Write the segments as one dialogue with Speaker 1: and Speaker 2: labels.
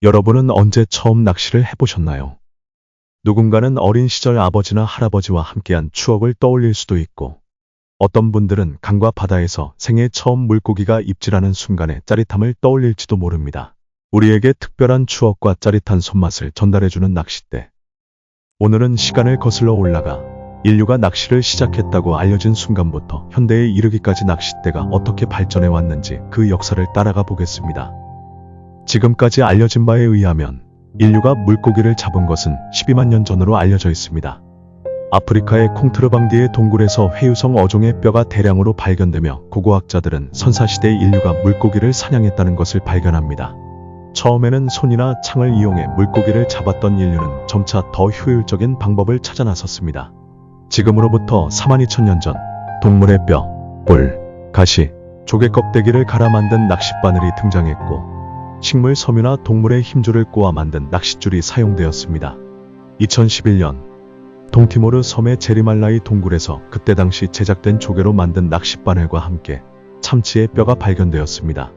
Speaker 1: 여러분은 언제 처음 낚시를 해보셨나요? 누군가는 어린 시절 아버지나 할아버지와 함께한 추억을 떠올릴 수도 있고, 어떤 분들은 강과 바다에서 생애 처음 물고기가 입질하는 순간의 짜릿함을 떠올릴지도 모릅니다. 우리에게 특별한 추억과 짜릿한 손맛을 전달해주는 낚싯대. 오늘은 시간을 거슬러 올라가 인류가 낚시를 시작했다고 알려진 순간부터 현대에 이르기까지 낚싯대가 어떻게 발전해 왔는지 그 역사를 따라가 보겠습니다. 지금까지 알려진 바에 의하면 인류가 물고기를 잡은 것은 12만 년 전으로 알려져 있습니다. 아프리카의 콩트르방디의 동굴에서 회유성 어종의 뼈가 대량으로 발견되며 고고학자들은 선사시대 인류가 물고기를 사냥했다는 것을 발견합니다. 처음에는 손이나 창을 이용해 물고기를 잡았던 인류는 점차 더 효율적인 방법을 찾아 나섰습니다. 지금으로부터 42,000년 전, 동물의 뼈, 뿔, 가시, 조개 껍데기를 갈아 만든 낚싯바늘이 등장했고, 식물 섬유나 동물의 힘줄을 꼬아 만든 낚싯줄이 사용되었습니다. 2011년, 동티모르 섬의 제리말라이 동굴에서 그때 당시 제작된 조개로 만든 낚싯바늘과 함께 참치의 뼈가 발견되었습니다.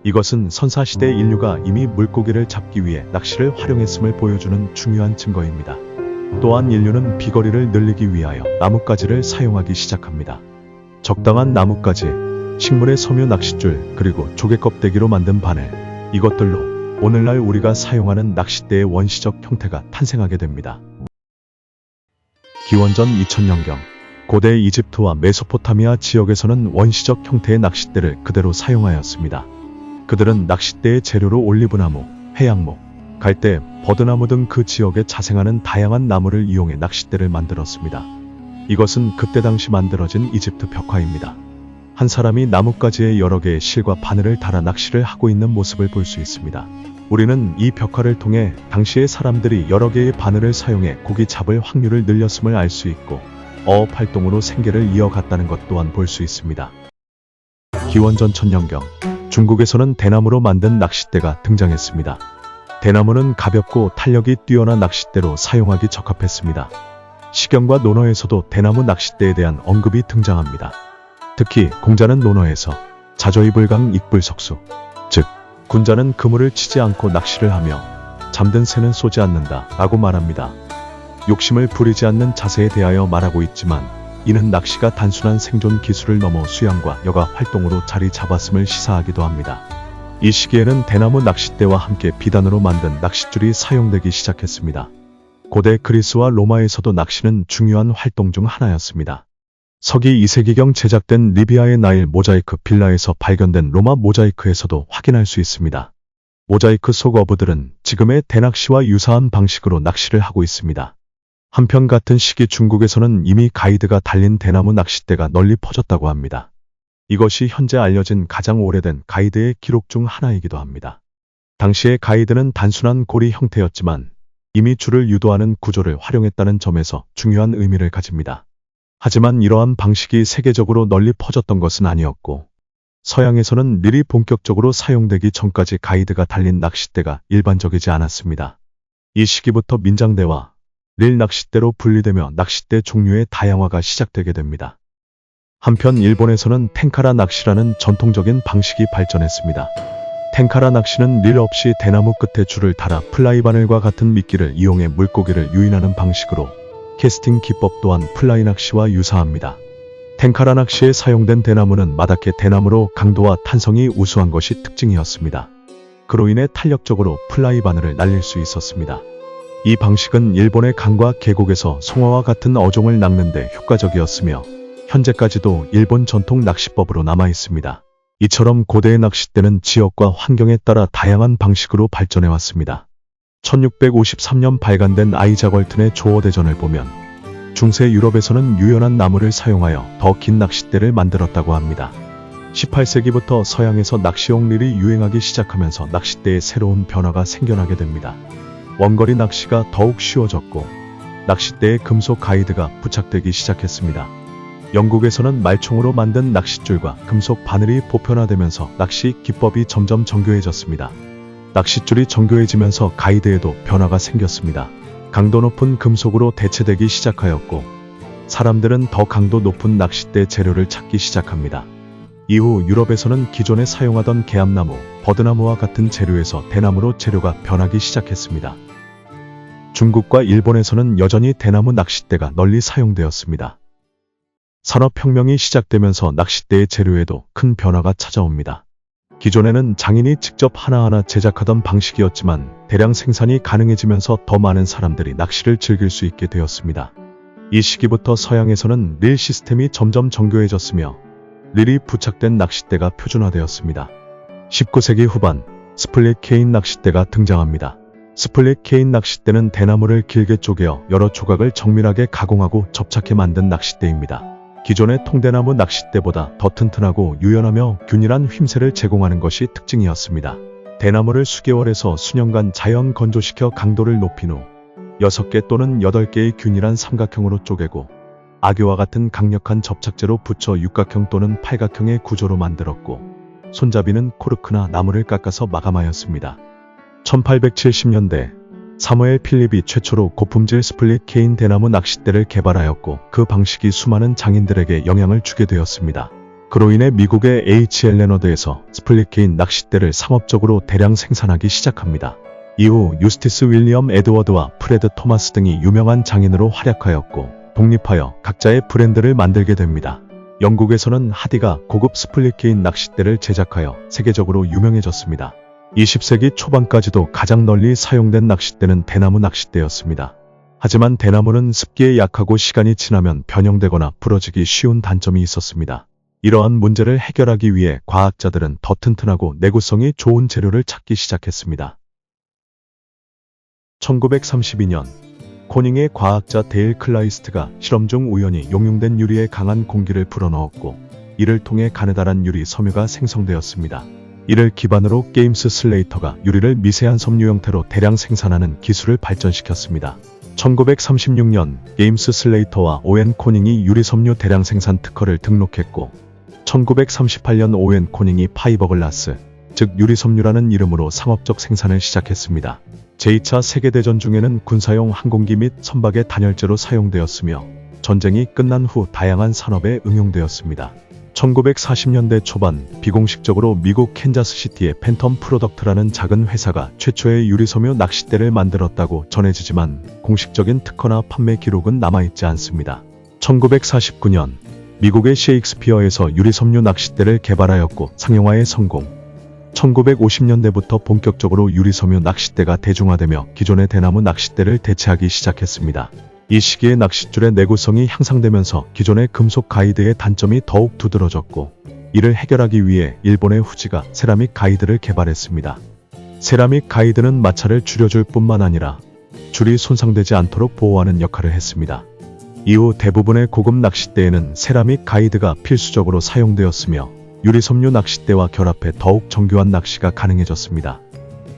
Speaker 1: 이것은 선사시대 인류가 이미 물고기를 잡기 위해 낚시를 활용했음을 보여주는 중요한 증거입니다. 또한 인류는 비거리를 늘리기 위하여 나뭇가지를 사용하기 시작합니다. 적당한 나뭇가지, 식물의 섬유 낚싯줄, 그리고 조개 껍데기로 만든 바늘, 이것들로 오늘날 우리가 사용하는 낚싯대의 원시적 형태가 탄생하게 됩니다. 기원전 2000년경, 고대 이집트와 메소포타미아 지역에서는 원시적 형태의 낚싯대를 그대로 사용하였습니다. 그들은 낚싯대의 재료로 올리브나무, 해양목, 갈대, 버드나무 등 그 지역에 자생하는 다양한 나무를 이용해 낚싯대를 만들었습니다. 이것은 그때 당시 만들어진 이집트 벽화입니다. 한 사람이 나뭇가지에 여러 개의 실과 바늘을 달아 낚시를 하고 있는 모습을 볼 수 있습니다. 우리는 이 벽화를 통해 당시의 사람들이 여러 개의 바늘을 사용해 고기 잡을 확률을 늘렸음을 알 수 있고, 어업 활동으로 생계를 이어갔다는 것 또한 볼 수 있습니다. 기원전 1000년경, 중국에서는 대나무로 만든 낚싯대가 등장했습니다. 대나무는 가볍고 탄력이 뛰어난 낚싯대로 사용하기 적합했습니다. 시경과 논어에서도 대나무 낚싯대에 대한 언급이 등장합니다. 특히 공자는 논어에서 자조이불강 익불석수, 즉 군자는 그물을 치지 않고 낚시를 하며 잠든 새는 쏘지 않는다 라고 말합니다. 욕심을 부리지 않는 자세에 대하여 말하고 있지만, 이는 낚시가 단순한 생존 기술을 넘어 수양과 여가 활동으로 자리 잡았음을 시사하기도 합니다. 이 시기에는 대나무 낚싯대와 함께 비단으로 만든 낚싯줄이 사용되기 시작했습니다. 고대 그리스와 로마에서도 낚시는 중요한 활동 중 하나였습니다. 서기 2세기경 제작된 리비아의 나일 모자이크 빌라에서 발견된 로마 모자이크에서도 확인할 수 있습니다. 모자이크 속 어부들은 지금의 대낚시와 유사한 방식으로 낚시를 하고 있습니다. 한편 같은 시기 중국에서는 이미 가이드가 달린 대나무 낚싯대가 널리 퍼졌다고 합니다. 이것이 현재 알려진 가장 오래된 가이드의 기록 중 하나이기도 합니다. 당시의 가이드는 단순한 고리 형태였지만 이미 줄을 유도하는 구조를 활용했다는 점에서 중요한 의미를 가집니다. 하지만 이러한 방식이 세계적으로 널리 퍼졌던 것은 아니었고, 서양에서는 릴이 본격적으로 사용되기 전까지 가이드가 달린 낚싯대가 일반적이지 않았습니다. 이 시기부터 민장대와 릴 낚싯대로 분리되며 낚싯대 종류의 다양화가 시작되게 됩니다. 한편 일본에서는 텐카라 낚시라는 전통적인 방식이 발전했습니다. 텐카라 낚시는 릴 없이 대나무 끝에 줄을 달아 플라이 바늘과 같은 미끼를 이용해 물고기를 유인하는 방식으로, 캐스팅 기법 또한 플라이 낚시와 유사합니다. 텐카라 낚시에 사용된 대나무는 마다케 대나무로 강도와 탄성이 우수한 것이 특징이었습니다. 그로 인해 탄력적으로 플라이 바늘을 날릴 수 있었습니다. 이 방식은 일본의 강과 계곡에서 송어와 같은 어종을 낚는 데 효과적이었으며, 현재까지도 일본 전통 낚시법으로 남아 있습니다. 이처럼 고대의 낚싯대는 지역과 환경에 따라 다양한 방식으로 발전해 왔습니다. 1653년 발간된 아이작 월튼의 조어대전을 보면 중세 유럽에서는 유연한 나무를 사용하여 더 긴 낚싯대를 만들었다고 합니다. 18세기부터 서양에서 낚시용 릴이 유행하기 시작하면서 낚싯대에 새로운 변화가 생겨나게 됩니다. 원거리 낚시가 더욱 쉬워졌고, 낚싯대에 금속 가이드가 부착되기 시작했습니다. 영국에서는 말총으로 만든 낚싯줄과 금속 바늘이 보편화되면서 낚시 기법이 점점 정교해졌습니다. 낚싯줄이 정교해지면서 가이드에도 변화가 생겼습니다. 강도 높은 금속으로 대체되기 시작하였고, 사람들은 더 강도 높은 낚싯대 재료를 찾기 시작합니다. 이후 유럽에서는 기존에 사용하던 개암나무, 버드나무와 같은 재료에서 대나무로 재료가 변하기 시작했습니다. 중국과 일본에서는 여전히 대나무 낚싯대가 널리 사용되었습니다. 산업혁명이 시작되면서 낚싯대의 재료에도 큰 변화가 찾아옵니다. 기존에는 장인이 직접 하나하나 제작하던 방식이었지만 대량 생산이 가능해지면서 더 많은 사람들이 낚시를 즐길 수 있게 되었습니다. 이 시기부터 서양에서는 릴 시스템이 점점 정교해졌으며 릴이 부착된 낚싯대가 표준화되었습니다. 19세기 후반 스플릿 케인 낚싯대가 등장합니다. 스플릿 케인 낚싯대는 대나무를 길게 쪼개어 여러 조각을 정밀하게 가공하고 접착해 만든 낚싯대입니다. 기존의 통대나무 낚싯대보다 더 튼튼하고 유연하며 균일한 휨새를 제공하는 것이 특징이었습니다. 대나무를 수개월에서 수년간 자연 건조시켜 강도를 높인 후 6개 또는 8개의 균일한 삼각형으로 쪼개고 악교와 같은 강력한 접착제로 붙여 육각형 또는 팔각형의 구조로 만들었고 손잡이는 코르크나 나무를 깎아서 마감하였습니다. 1870년대 사무엘 필립이 최초로 고품질 스플릿 케인 대나무 낚싯대를 개발하였고 그 방식이 수많은 장인들에게 영향을 주게 되었습니다. 그로 인해 미국의 H.L. 레너드에서 스플릿 케인 낚싯대를 상업적으로 대량 생산하기 시작합니다. 이후 유스티스 윌리엄 에드워드와 프레드 토마스 등이 유명한 장인으로 활약하였고 독립하여 각자의 브랜드를 만들게 됩니다. 영국에서는 하디가 고급 스플릿 케인 낚싯대를 제작하여 세계적으로 유명해졌습니다. 20세기 초반까지도 가장 널리 사용된 낚싯대는 대나무 낚싯대였습니다. 하지만 대나무는 습기에 약하고 시간이 지나면 변형되거나 부러지기 쉬운 단점이 있었습니다. 이러한 문제를 해결하기 위해 과학자들은 더 튼튼하고 내구성이 좋은 재료를 찾기 시작했습니다. 1932년 코닝의 과학자 데일 클라이스트가 실험 중 우연히 용융된 유리에 강한 공기를 불어넣었고 이를 통해 가느다란 유리 섬유가 생성되었습니다. 이를 기반으로 게임스 슬레이터가 유리를 미세한 섬유 형태로 대량 생산하는 기술을 발전시켰습니다. 1936년 게임스 슬레이터와 오웬 코닝이 유리 섬유 대량 생산 특허를 등록했고 1938년 오웬 코닝이 파이버글라스, 즉 유리 섬유라는 이름으로 상업적 생산을 시작했습니다. 제2차 세계대전 중에는 군사용 항공기 및 선박의 단열재로 사용되었으며 전쟁이 끝난 후 다양한 산업에 응용되었습니다. 1940년대 초반 비공식적으로 미국 캔자스시티의 팬텀 프로덕트라는 작은 회사가 최초의 유리섬유 낚싯대를 만들었다고 전해지지만 공식적인 특허나 판매 기록은 남아있지 않습니다. 1949년 미국의 셰익스피어에서 유리섬유 낚싯대를 개발하였고 상용화에 성공. 1950년대부터 본격적으로 유리섬유 낚싯대가 대중화되며 기존의 대나무 낚싯대를 대체하기 시작했습니다. 이 시기에 낚싯줄의 내구성이 향상되면서 기존의 금속 가이드의 단점이 더욱 두드러졌고 이를 해결하기 위해 일본의 후지가 세라믹 가이드를 개발했습니다. 세라믹 가이드는 마찰을 줄여줄 뿐만 아니라 줄이 손상되지 않도록 보호하는 역할을 했습니다. 이후 대부분의 고급 낚싯대에는 세라믹 가이드가 필수적으로 사용되었으며 유리섬유 낚싯대와 결합해 더욱 정교한 낚시가 가능해졌습니다.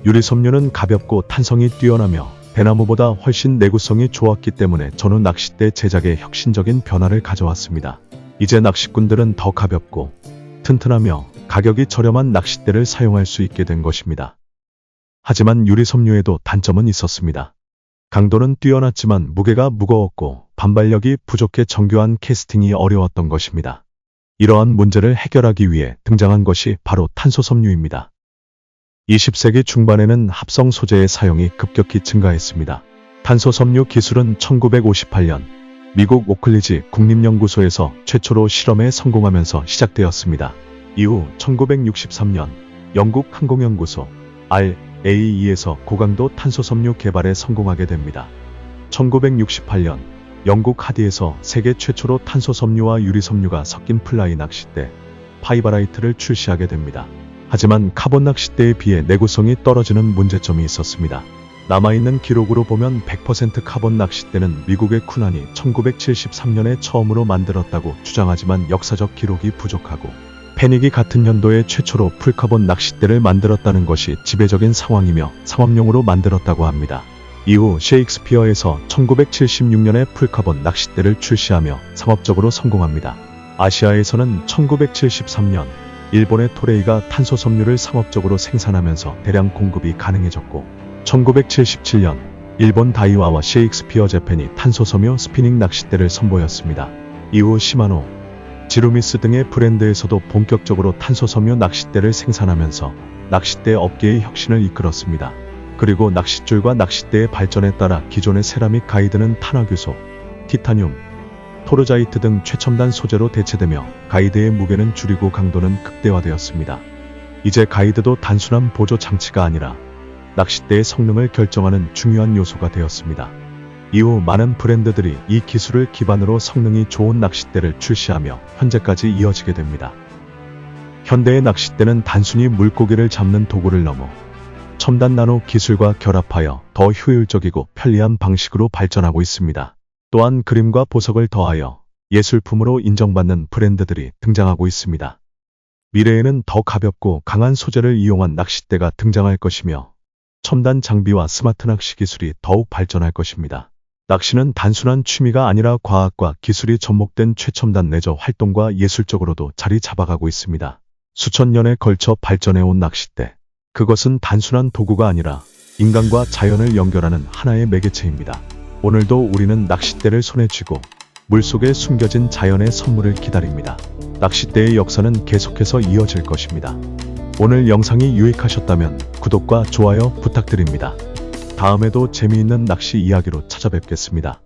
Speaker 1: 유리섬유는 가볍고 탄성이 뛰어나며 대나무보다 훨씬 내구성이 좋았기 때문에 전후 낚싯대 제작에 혁신적인 변화를 가져왔습니다. 이제 낚시꾼들은 더 가볍고 튼튼하며 가격이 저렴한 낚싯대를 사용할 수 있게 된 것입니다. 하지만 유리섬유에도 단점은 있었습니다. 강도는 뛰어났지만 무게가 무거웠고 반발력이 부족해 정교한 캐스팅이 어려웠던 것입니다. 이러한 문제를 해결하기 위해 등장한 것이 바로 탄소섬유입니다. 20세기 중반에는 합성 소재의 사용이 급격히 증가했습니다. 탄소섬유 기술은 1958년 미국 오클리지 국립연구소에서 최초로 실험에 성공하면서 시작되었습니다. 이후 1963년 영국 항공연구소 RAE에서 고강도 탄소섬유 개발에 성공하게 됩니다. 1968년 영국 하디에서 세계 최초로 탄소섬유와 유리섬유가 섞인 플라이 낚싯대 파이바라이트를 출시하게 됩니다. 하지만 카본 낚싯대에 비해 내구성이 떨어지는 문제점이 있었습니다. 남아있는 기록으로 보면 100% 카본 낚싯대는 미국의 쿠난이 1973년에 처음으로 만들었다고 주장하지만 역사적 기록이 부족하고 패닉이 같은 연도에 최초로 풀카본 낚싯대를 만들었다는 것이 지배적인 상황이며 상업용으로 만들었다고 합니다. 이후 셰익스피어에서 1976년에 풀카본 낚싯대를 출시하며 상업적으로 성공합니다. 아시아에서는 1973년 일본의 토레이가 탄소섬유를 상업적으로 생산하면서 대량 공급이 가능해졌고 1977년 일본 다이와와 셰익스피어 재팬이 탄소섬유 스피닝 낚싯대를 선보였습니다. 이후 시마노, 지루미스 등의 브랜드에서도 본격적으로 탄소섬유 낚싯대를 생산하면서 낚싯대 업계의 혁신을 이끌었습니다. 그리고 낚싯줄과 낚싯대의 발전에 따라 기존의 세라믹 가이드는 탄화규소, 티타늄, 토르자이트 등 최첨단 소재로 대체되며 가이드의 무게는 줄이고 강도는 극대화되었습니다. 이제 가이드도 단순한 보조 장치가 아니라 낚싯대의 성능을 결정하는 중요한 요소가 되었습니다. 이후 많은 브랜드들이 이 기술을 기반으로 성능이 좋은 낚싯대를 출시하며 현재까지 이어지게 됩니다. 현대의 낚싯대는 단순히 물고기를 잡는 도구를 넘어 첨단 나노 기술과 결합하여 더 효율적이고 편리한 방식으로 발전하고 있습니다. 또한 그림과 보석을 더하여 예술품으로 인정받는 브랜드들이 등장하고 있습니다. 미래에는 더 가볍고 강한 소재를 이용한 낚싯대가 등장할 것이며 첨단 장비와 스마트 낚시 기술이 더욱 발전할 것입니다. 낚시는 단순한 취미가 아니라 과학과 기술이 접목된 최첨단 레저 활동과 예술적으로도 자리 잡아가고 있습니다. 수천 년에 걸쳐 발전해온 낚싯대. 그것은 단순한 도구가 아니라 인간과 자연을 연결하는 하나의 매개체입니다. 오늘도 우리는 낚싯대를 손에 쥐고 물속에 숨겨진 자연의 선물을 기다립니다. 낚싯대의 역사는 계속해서 이어질 것입니다. 오늘 영상이 유익하셨다면 구독과 좋아요 부탁드립니다. 다음에도 재미있는 낚시 이야기로 찾아뵙겠습니다.